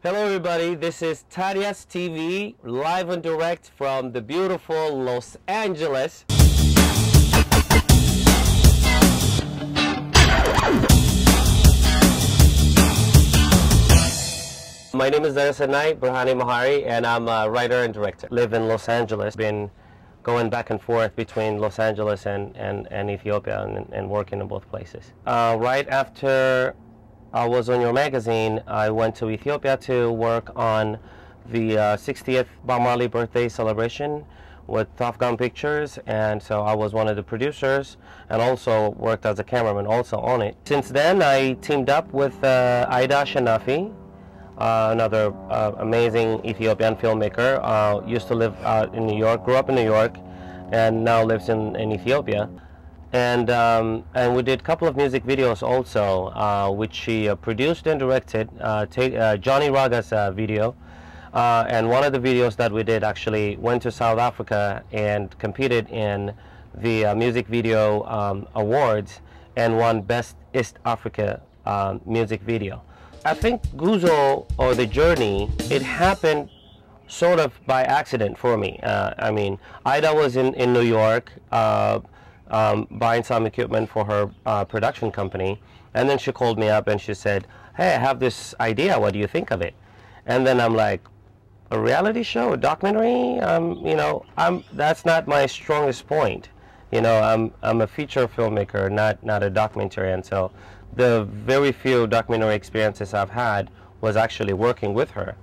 Hello everybody, this is Tadias TV, live and direct from the beautiful Los Angeles. My name is Zeresenay, Berhane Mehari, and I'm a writer and director. Live in Los Angeles, been going back and forth between Los Angeles and Ethiopia and working in both places. Right after I was on your magazine, I went to Ethiopia to work on the 60th Bob Marley birthday celebration with Top Gun Pictures, and so I was one of the producers and also worked as a cameraman also on it. Since then, I teamed up with Aida Ashenafi, another amazing Ethiopian filmmaker. Used to live in New York, grew up in New York, and now lives in Ethiopia. And we did a couple of music videos also, which she produced and directed. Johnny Raga's video, and one of the videos that we did actually went to South Africa and competed in the music video awards and won Best East Africa music video. I think Guzo, or The Journey, it happened sort of by accident for me. I mean, Aida was in New York buying some equipment for her production company, and then she called me up and she said, "Hey, I have this idea, what do you think of it?" And then I'm like, a reality show, a documentary? You know, that's not my strongest point. You know, I'm a feature filmmaker, not a documentary, and so the very few documentary experiences I've had was actually working with her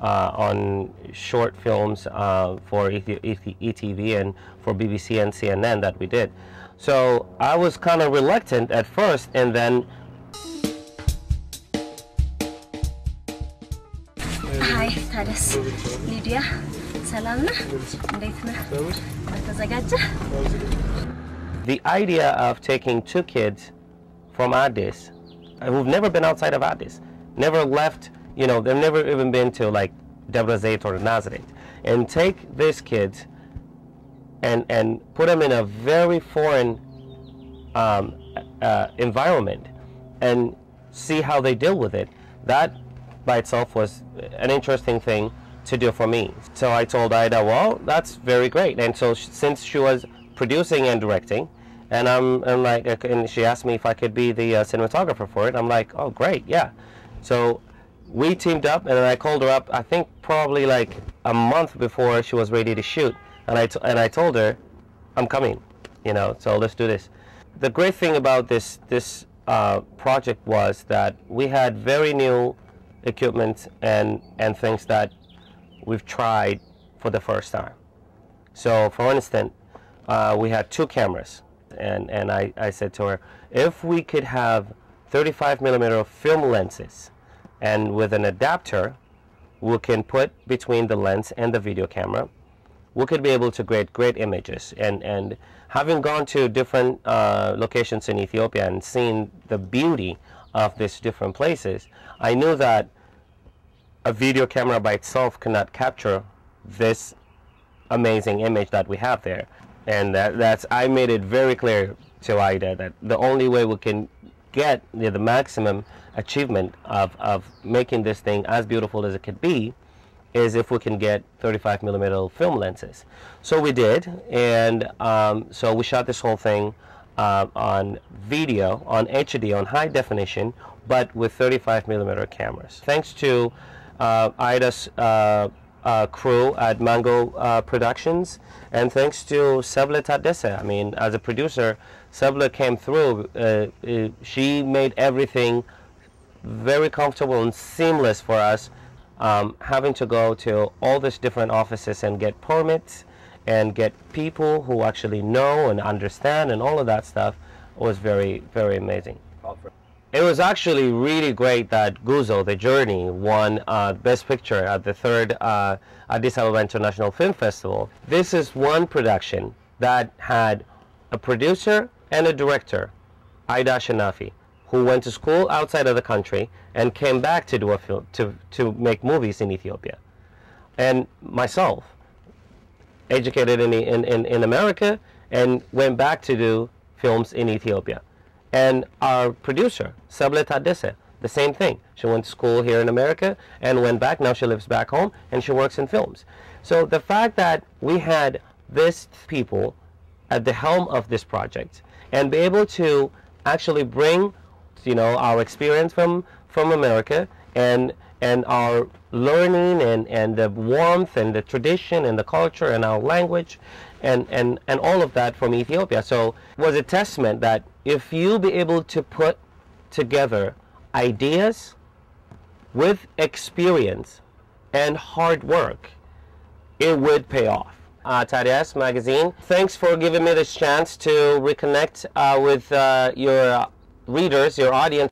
on short films for ETV and for BBC and CNN that we did. So I was kind of reluctant at first, and then Hi, Tadias. Lydia. Salam na? Ndayt na? Matazagaja? The idea of taking two kids from Addis, who've never been outside of Addis, never left, you know, they've never even been to like Debre Zeit or Nazareth, and take these kids and put them in a very foreign environment and see how they deal with it. That by itself was an interesting thing to do for me. So I told Aida, well, that's very great. And so since she was producing and directing, and I'm like, and she asked me if I could be the cinematographer for it. I'm like, oh, great, yeah. So we teamed up, and I called her up, I think probably like a month before she was ready to shoot. And I told her, I'm coming, you know, so let's do this. The great thing about this project was that we had very new equipment and things that we've tried for the first time. So for instance, we had two cameras. And I said to her, if we could have 35mm film lenses, and with an adapter we can put between the lens and the video camera, we could be able to create great images. And having gone to different locations in Ethiopia and seen the beauty of these different places, I knew that a video camera by itself cannot capture this amazing image that we have there. And I made it very clear to Aida that the only way we can get the maximum achievement of making this thing as beautiful as it could be is if we can get 35mm film lenses. So we did, and so we shot this whole thing on video, on HD, on high definition, but with 35mm cameras. Thanks to Aida's crew at Mango Productions, and thanks to Tadias. I mean, as a producer, Seble came through. She made everything very comfortable and seamless for us. Having to go to all these different offices and get permits and get people who actually know and understand and all of that stuff was very, very amazing. It was actually really great that Guzo, The Journey, won Best Picture at the 3rd Addis Ababa International Film Festival. This is one production that had a producer and a director, Aida Ashenafi, who went to school outside of the country and came back to do a film, to make movies in Ethiopia. And myself, educated in America, and went back to do films in Ethiopia. And our producer, Tadias, the same thing. She went to school here in America and went back. Now she lives back home and she works in films. So the fact that we had these people at the helm of this project and be able to actually bring, you know, our experience from America and our learning and the warmth and the tradition and the culture and our language and all of that from Ethiopia. So it was a testament that if you be able to put together ideas with experience and hard work, it would pay off. Tadias magazine, thanks for giving me this chance to reconnect with your readers, your audience.